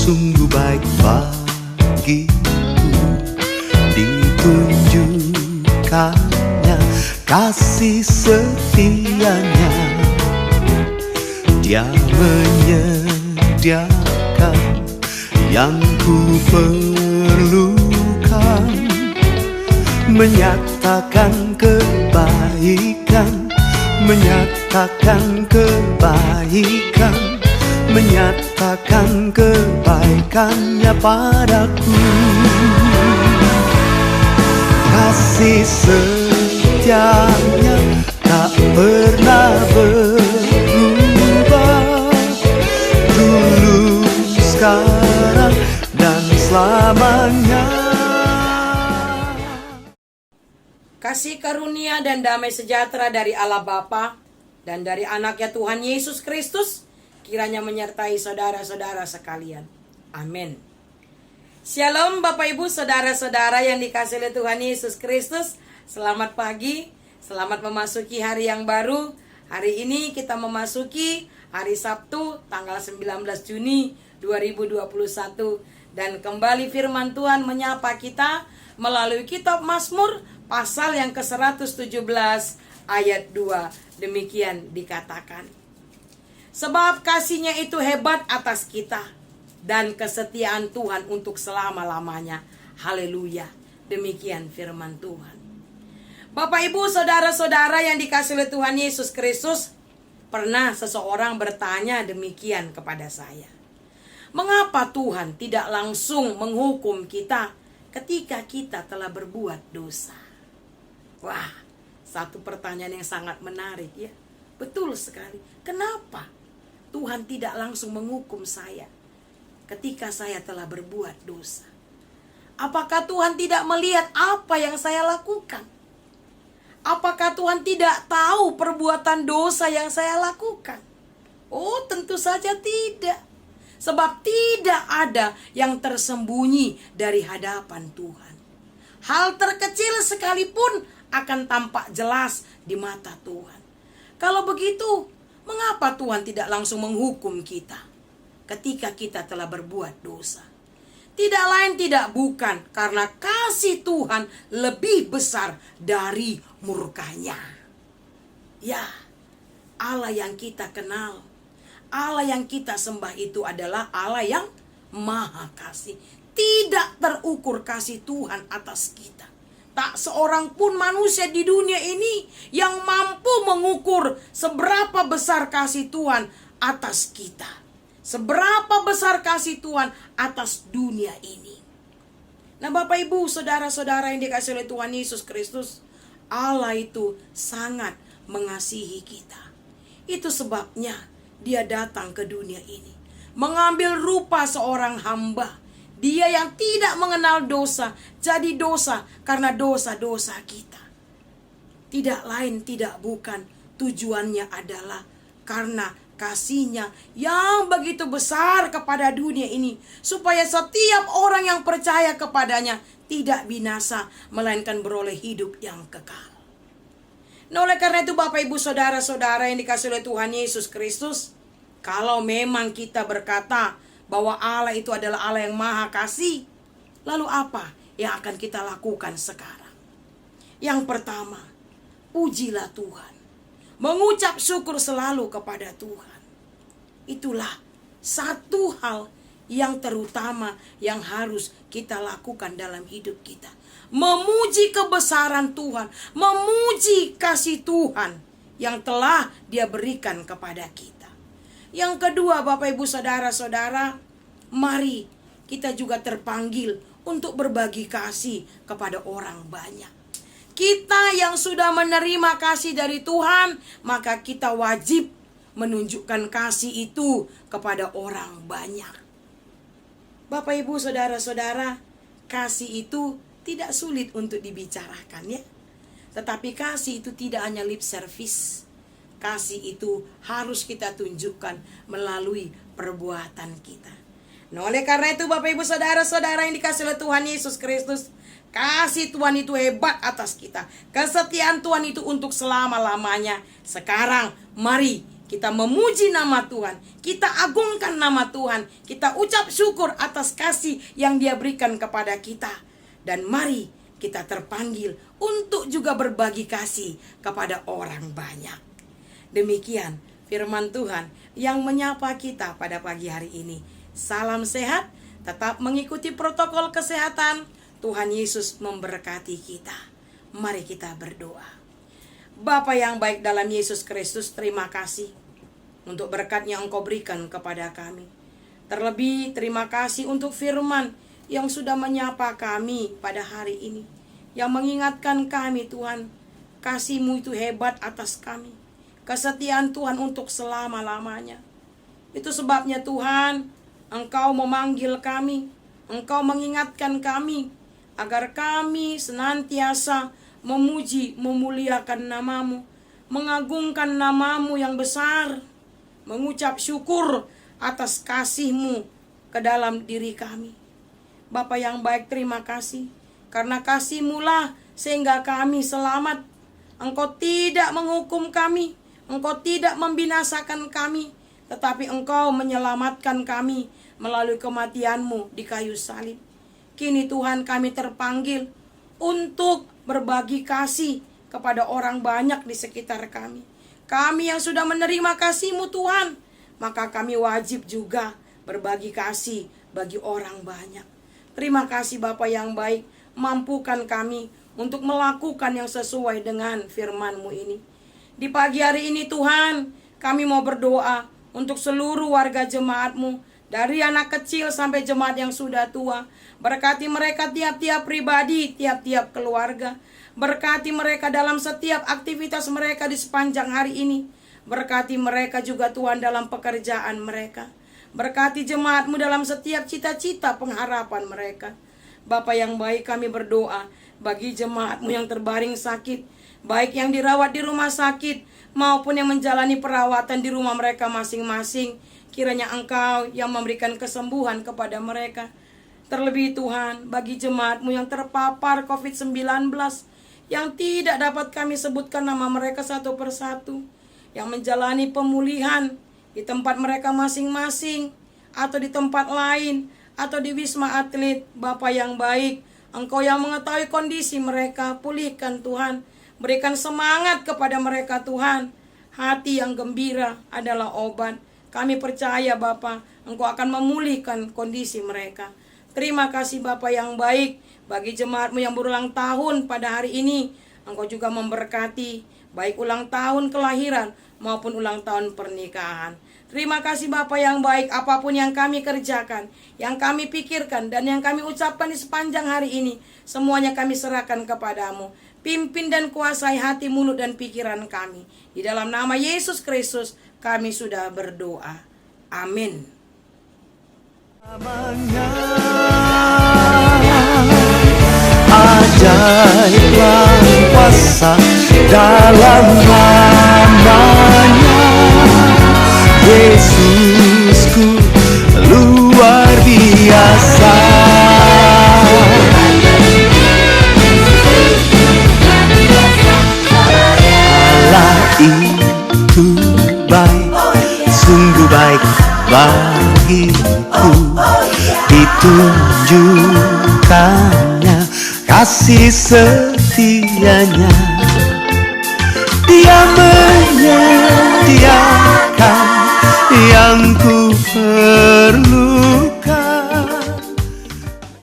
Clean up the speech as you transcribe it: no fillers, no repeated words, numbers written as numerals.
sungguh baik bagiku. Ditunjukkannya kasih setianya, Dia menyediakan yang ku perlukan, menyatakan kebaikan, menyatakan kebaikan, menyatakan kebaikannya padaku. Kasih setianya tak pernah berubah, dulu, sekarang, dan selamanya. Kasih karunia dan damai sejahtera dari Allah Bapa dan dari anaknya Tuhan Yesus Kristus kiranya menyertai saudara-saudara sekalian. Amin. Shalom Bapak Ibu saudara-saudara yang dikasihi oleh Tuhan Yesus Kristus. Selamat pagi, selamat memasuki hari yang baru. Hari ini kita memasuki hari Sabtu tanggal 19 Juni 2021. Dan kembali firman Tuhan menyapa kita melalui kitab Mazmur pasal yang ke-117 ayat 2. Demikian dikatakan. Sebab kasihnya itu hebat atas kita, dan kesetiaan Tuhan untuk selama-lamanya. Haleluya. Demikian firman Tuhan. Bapak Ibu saudara-saudara yang dikasihi oleh Tuhan Yesus Kristus, pernah seseorang bertanya demikian kepada saya. Mengapa Tuhan tidak langsung menghukum kita ketika kita telah berbuat dosa? Wah, satu pertanyaan yang sangat menarik ya. Betul sekali. Kenapa Tuhan tidak langsung menghukum saya ketika saya telah berbuat dosa? Apakah Tuhan tidak melihat apa yang saya lakukan? Apakah Tuhan tidak tahu perbuatan dosa yang saya lakukan? Oh, tentu saja tidak. Sebab tidak ada yang tersembunyi dari hadapan Tuhan. Hal terkecil sekalipun akan tampak jelas di mata Tuhan. Kalau begitu, mengapa Tuhan tidak langsung menghukum kita ketika kita telah berbuat dosa? Tidak lain tidak bukan karena kasih Tuhan lebih besar dari murkanya. Ya, Allah yang kita kenal, Allah yang kita sembah itu adalah Allah yang maha kasih. Tidak terukur kasih Tuhan atas kita. Tak seorang pun manusia di dunia ini yang mampu mengukur seberapa besar kasih Tuhan atas kita. Seberapa besar kasih Tuhan atas dunia ini. Nah Bapak Ibu, saudara-saudara yang dikasihi oleh Tuhan Yesus Kristus, Allah itu sangat mengasihi kita. Itu sebabnya Dia datang ke dunia ini, mengambil rupa seorang hamba. Dia yang tidak mengenal dosa, jadi dosa karena dosa-dosa kita. Tidak lain, tidak bukan, tujuannya adalah karena kasih-Nya yang begitu besar kepada dunia ini, supaya setiap orang yang percaya kepadanya tidak binasa, melainkan beroleh hidup yang kekal. Nah oleh karena itu Bapak Ibu saudara-saudara yang dikasihi oleh Tuhan Yesus Kristus, kalau memang kita berkata bahwa Allah itu adalah Allah yang maha kasih, lalu apa yang akan kita lakukan sekarang? Yang pertama, pujilah Tuhan. Mengucap syukur selalu kepada Tuhan. Itulah satu hal yang terutama yang harus kita lakukan dalam hidup kita. Memuji kebesaran Tuhan, memuji kasih Tuhan yang telah Dia berikan kepada kita. Yang kedua Bapak Ibu saudara-saudara, mari kita juga terpanggil untuk berbagi kasih kepada orang banyak. Kita yang sudah menerima kasih dari Tuhan, maka kita wajib menunjukkan kasih itu kepada orang banyak. Bapak Ibu saudara-saudara, kasih itu tidak sulit untuk dibicarakan ya. Tetapi kasih itu tidak hanya lip service. Kasih itu harus kita tunjukkan melalui perbuatan kita. Nah oleh karena itu Bapak Ibu saudara-saudara yang dikasihi oleh Tuhan Yesus Kristus, kasih Tuhan itu hebat atas kita. Kesetiaan Tuhan itu untuk selama-lamanya. Sekarang mari kita memuji nama Tuhan, kita agungkan nama Tuhan, kita ucap syukur atas kasih yang Dia berikan kepada kita. Dan mari kita terpanggil untuk juga berbagi kasih kepada orang banyak. Demikian firman Tuhan yang menyapa kita pada pagi hari ini. Salam sehat, tetap mengikuti protokol kesehatan. Tuhan Yesus memberkati kita. Mari kita berdoa. Bapa yang baik dalam Yesus Kristus, terima kasih untuk berkat yang Engkau berikan kepada kami. Terlebih terima kasih untuk firman yang sudah menyapa kami pada hari ini, yang mengingatkan kami Tuhan, kasih-Mu itu hebat atas kami, kesetiaan Tuhan untuk selama-lamanya. Itu sebabnya Tuhan, Engkau memanggil kami, Engkau mengingatkan kami, agar kami senantiasa memuji, memuliakan nama-Mu, mengagungkan nama-Mu yang besar, mengucap syukur atas kasih-Mu ke dalam diri kami. Bapa yang baik, terima kasih. Karena kasih-Mu lah sehingga kami selamat. Engkau tidak menghukum kami, Engkau tidak membinasakan kami, tetapi Engkau menyelamatkan kami melalui kematian-Mu di kayu salib. Kini Tuhan, kami terpanggil untuk berbagi kasih kepada orang banyak di sekitar kami. Kami yang sudah menerima kasih-Mu Tuhan, maka kami wajib juga berbagi kasih bagi orang banyak. Terima kasih Bapa yang baik, mampukan kami untuk melakukan yang sesuai dengan firman-Mu ini. Di pagi hari ini Tuhan, kami mau berdoa untuk seluruh warga jemaat-Mu, dari anak kecil sampai jemaat yang sudah tua. Berkati mereka tiap-tiap pribadi, tiap-tiap keluarga. Berkati mereka dalam setiap aktivitas mereka di sepanjang hari ini. Berkati mereka juga Tuhan dalam pekerjaan mereka. Berkati jemaat-Mu dalam setiap cita-cita pengharapan mereka. Bapa yang baik, kami berdoa bagi jemaat-Mu yang terbaring sakit, baik yang dirawat di rumah sakit maupun yang menjalani perawatan di rumah mereka masing-masing. Kiranya Engkau yang memberikan kesembuhan kepada mereka. Terlebih Tuhan, bagi jemaat-Mu yang terpapar COVID-19, yang tidak dapat kami sebutkan nama mereka satu persatu, yang menjalani pemulihan di tempat mereka masing-masing, atau di tempat lain, atau di Wisma Atlet. Bapa yang baik, Engkau yang mengetahui kondisi mereka, pulihkan Tuhan. Berikan semangat kepada mereka Tuhan. Hati yang gembira adalah obat. Kami percaya Bapa, Engkau akan memulihkan kondisi mereka. Terima kasih Bapa yang baik, bagi jemaat-Mu yang berulang tahun pada hari ini. Engkau juga memberkati, baik ulang tahun kelahiran maupun ulang tahun pernikahan. Terima kasih Bapa yang baik, apapun yang kami kerjakan, yang kami pikirkan, dan yang kami ucapkan di sepanjang hari ini, semuanya kami serahkan kepadamu. Pimpin dan kuasai hati, mulut, dan pikiran kami. Di dalam nama Yesus Kristus kami sudah berdoa. Amin. Ajaiblah kuasa dalam namanya, Yesusku luar biasa. Allah itu baik, sungguh baik bagiku. Ditunjukkannya kasih setianya, Dia menyediakan yang ku